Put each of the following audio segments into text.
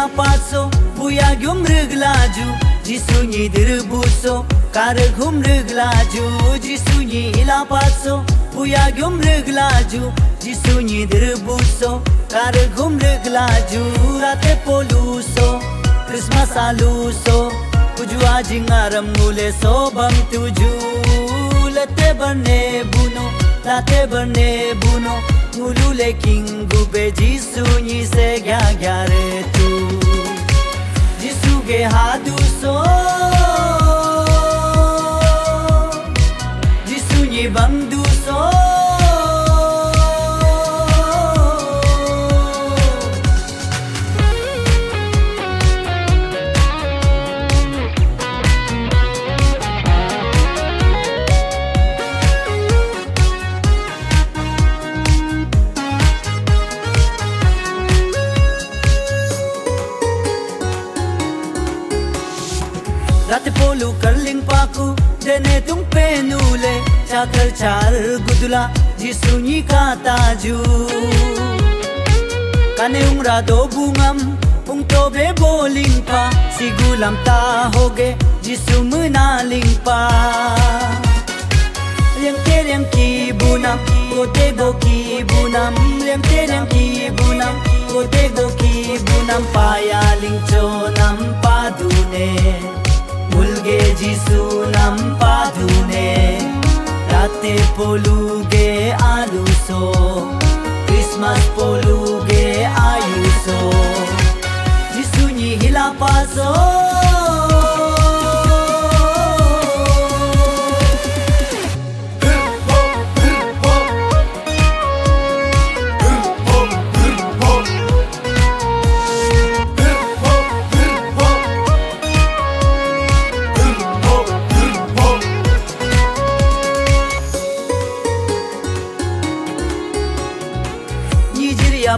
hilapaso buya gumrug laju jisunyi dirbuso kar gumrug laju jisunyi hilapaso buya gumrug laju jisunyi dirbuso kar gumrug laju rate poluso Christmas aluso kuju ajingaram mule so bam tuju late berne buno Mulu leking gube jisu ni se gya re tu jisu ge hadu so jisu ni bandu so Rate polu karling paku dene tung penule chakar char gudula jisunyi ka taju kane umra do bungam ung tobe boling pa sigulam ta hoge jisum naling pa liang terang ki bunam kote go ki bunam liang terang ki bunam kote go ki bunam payaling chonam padune Mulge jisu nampadune Rate poluge aluso Christmas poluge ayuso Jisu ni hilapaso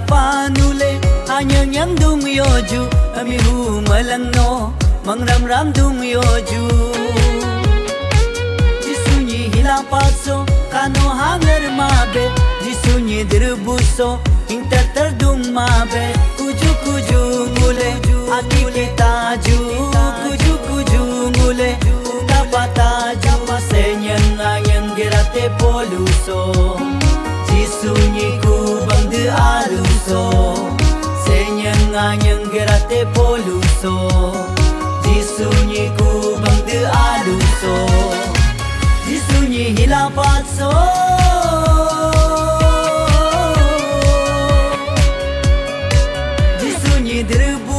Panule anyang yang dung yoju ami hu malang no mangram ram dung yoju jisunyi hilapaso kano hangar mabe jisunyi dirbuso inter terdum mabe kuju ngule aki kita ju kuju ngule tapata jama senyang anyang gerate poluso jisunyi kubang de aluso senyang anyang gerate poluso jisunyi kubang de aluso jisunyi hilapaso jisunyi dirbu